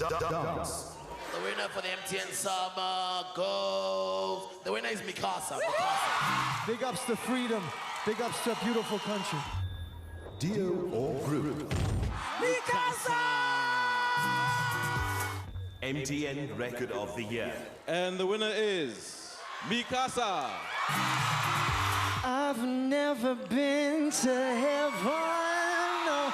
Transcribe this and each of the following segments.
Dance. The winner for the MTN Summer goes. The winner is Mi Casa. Big ups to freedom. Big ups to a beautiful country. Deal or group. Mi Casa! MTN Record of the Year. And the winner is Mi Casa. I've never been to heaven, no,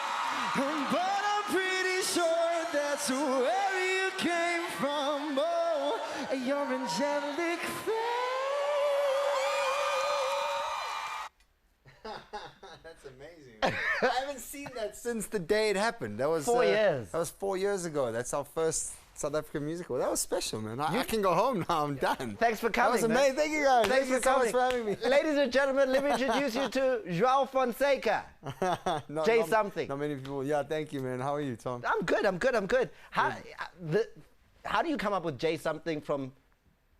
but I'm pretty sure that's where you came from. Oh, your angelic face. That's amazing. I haven't seen that since the day it happened. That was 4 years. That was 4 years ago. That's our first South African musical. That was special, man. I can go home now. I'm done. Thanks for coming. That was amazing. Thank you, guys. Thanks Thank you so much for having me. Ladies and gentlemen, let me introduce you to João Fonseca. Jay something. Not many people. Yeah, thank you, man. How are you, Tom? I'm good. How do you come up with Jay something from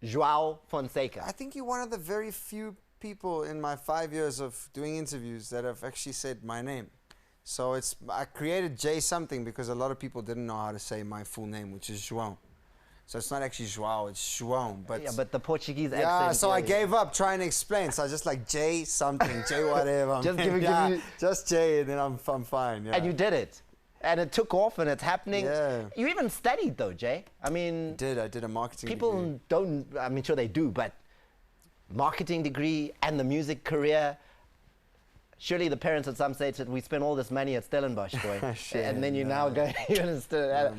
João Fonseca? I think you're one of the very few people in my 5 years of doing interviews that have actually said my name. So I created Jay something because a lot of people didn't know how to say my full name, which is João. So it's not actually João, it's João. But yeah, but the Portuguese accent. Yeah, so I gave up trying to explain. So I just like Jay something, Jay whatever. Just give me. Just Jay, and then I'm fine. Yeah. And you did it. And it took off and it's happening. Yeah. You even studied though, Jay. I mean... I did a marketing People degree. don't, I mean, sure they do, but marketing degree and the music career, surely the parents at some stage said, we spent all this money at Stellenbosch, boy. And then you now go,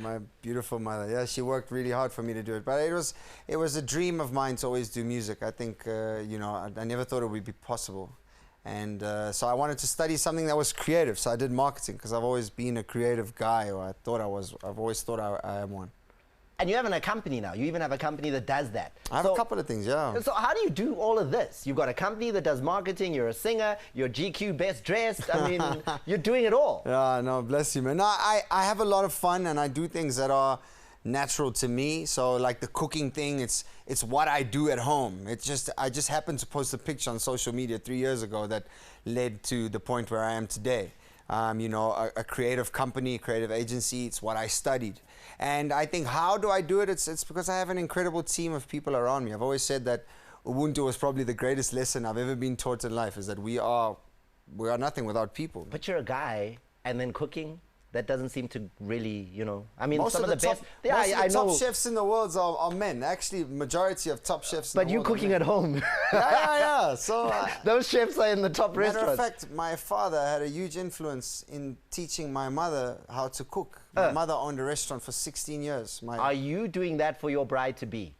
my beautiful mother, yeah, she worked really hard for me to do it. But it was a dream of mine to always do music. I think, you know, I never thought it would be possible. And so I wanted to study something that was creative. So I did marketing because I've always been a creative guy, or I've always thought I am one. And you have a company now. You even have a company that does that. I have a couple of things, yeah. So how do you do all of this? You've got a company that does marketing, you're a singer, you're GQ best dressed. I mean, you're doing it all. Yeah, no, bless you, man. No, I have a lot of fun and I do things that are natural to me. So like the cooking thing, it's what I do at home. I just happened to post a picture on social media 3 years ago that led to the point where I am today. You know, a creative company, a creative agency, it's what I studied. And I think, how do I do it? It's because I have an incredible team of people around me. I've always said that Ubuntu was probably the greatest lesson I've ever been taught in life, is that we are nothing without people. But you're a guy, and then cooking, that doesn't seem to really, you know, I mean, most some of the best. Yeah, I know. Top chefs in the world are men. Actually, majority of top chefs in the world. But you cooking at home. Yeah. So those chefs are in the top restaurants. Matter of fact, my father had a huge influence in teaching my mother how to cook. My mother owned a restaurant for 16 years. Are you doing that for your bride-to-be?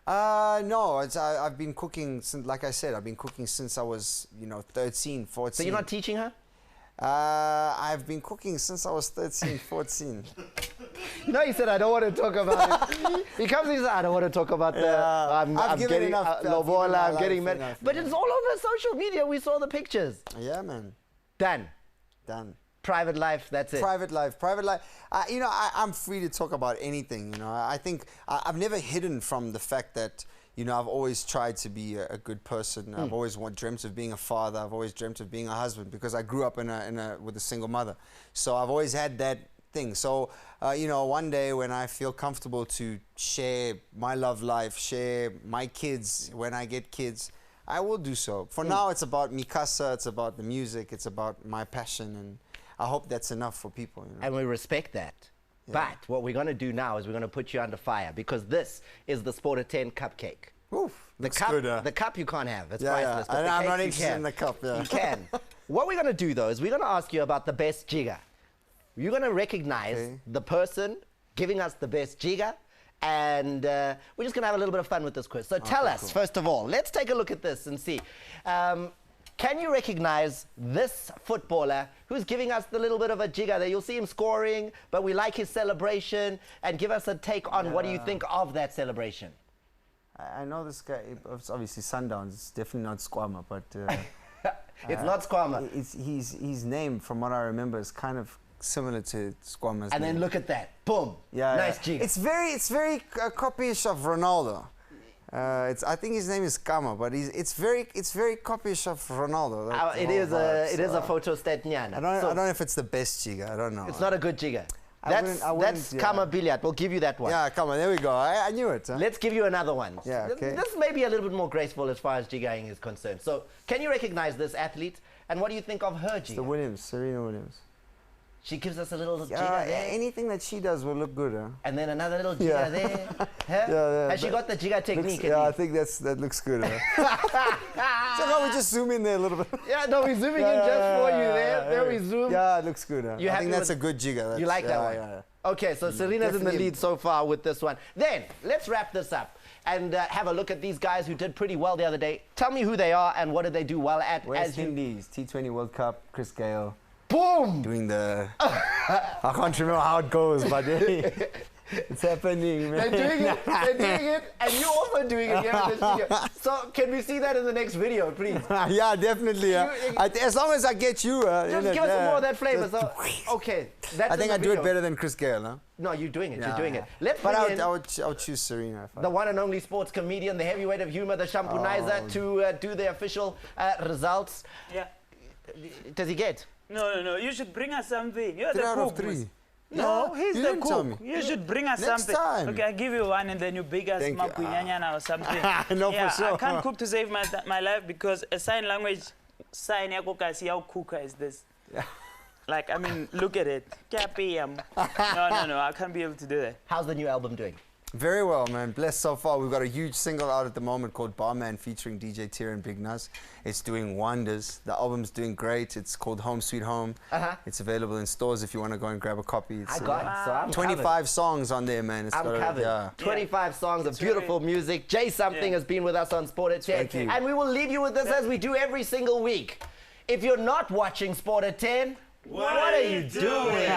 No, I've been cooking since, like I said, I've been cooking since I was, 13, 14. So you're not teaching her? I've been cooking since I was 13, 14. No, he said, I don't want to talk about it. He comes and he says, I don't want to talk about I'm getting enough, lobola, I'm getting married. But it's all over social media. We saw the pictures. Yeah, man. Done. Private life, that's it. Private life. I'm free to talk about anything. I think I've never hidden from the fact that, I've always tried to be a good person. I've always dreamt of being a father. I've always dreamt of being a husband because I grew up with a single mother. So I've always had that thing. So, one day when I feel comfortable to share my love life, share my kids, when I get kids, I will do so. For now, it's about Mi Casa, it's about the music, it's about my passion, and I hope that's enough for people. And we respect that. Yeah. But what we're going to do now is we're going to put you under fire, because this is the Sport at 10 cupcake. Oof, the cup you can't have. It's priceless. But I'm not interested in the cup. Yeah. You can. What we're going to do, though, is we're going to ask you about the best jigger. You're going to recognize the person giving us the best jigger, and we're just going to have a little bit of fun with this quiz. So tell us, first of all, let's take a look at this and see. Can you recognize this footballer who's giving us the little bit of a jigger there? You'll see him scoring, but we like his celebration. And give us a take on what do you think of that celebration? I know this guy. It's obviously Sundowns. It's definitely not Squama, but it's not Squama. His name, from what I remember, is kind of similar to Squama's. And name. then look at that, boom! Yeah, nice jigger. It's very copyish of Ronaldo. I think his name is Kama, but it's very copyish of Ronaldo. It is a photostat nyana. I don't know if it's the best jigger. I don't know. It's not a good jigger. That's Kama Billiard. We'll give you that one. Yeah, come on, there we go. I knew it. Huh? Let's give you another one. Yeah, okay. This may be a little bit more graceful as far as jiggering is concerned. So, can you recognize this athlete? And what do you think of her jigger? The Williams, Serena Williams. She gives us a little jigger Yeah, there. anything that she does will look good, huh? And then another little jigger there. Huh? Yeah, Has she got the jigger technique? Yeah, I think that looks good. Huh? So now we just zoom in there a little bit. Yeah, no, we're zooming in just for you there. There we zoom. Yeah, it looks good. Huh? You I happy think that's with- a good jigger. You like that one? Yeah. Okay, so Serena's in the Definitely. lead so far with this one. Then, let's wrap this up and have a look at these guys who did pretty well the other day. Tell me who they are and what did they do well at. West Indies, T20 World Cup, Chris Gayle. Boom! Doing the... I can't remember how it goes, but hey, it's happening, man. They're doing it, and you're also doing it here in this video. So, can we see that in the next video, please? Yeah, definitely. As long as I get you... Just give us some more of that flavor. So, okay, that's I think in I the do it video. better than Chris Gayle, huh? No, you're doing it. Yeah, You're doing yeah. it. Let's But bring in I would choose Serena. the one and only sports comedian, the heavyweight of humor, the Shampoonizer, to do the official results. Yeah. Does he get? No. You should bring us something. You're 3 the out cook. of 3. No, he's you the didn't tell cook. me. You should bring us Next something. time. Okay, I give you one and then you big us Thank you. makunyanyana or something. No, yeah, for sure. I can't cook to save my life because a sign language sign yako kasi how cooker is this. Like, I mean, look at it. No, I can't be able to do that. How's the new album doing? Very well, man. Blessed so far. We've got a huge single out at the moment called Barman featuring DJ Tier and Big Nuz. It's doing wonders. The album's doing great. It's called Home Sweet Home. It's available in stores if you want to go and grab a copy. It's, I got it, so I'm 25 covered. songs on there, man. It's I'm got covered. Yeah. 25 songs of beautiful music. Jay Something has been with us on Sport at 10. Thank you. And we will leave you with this as we do every single week. If you're not watching Sport at 10, what are you doing?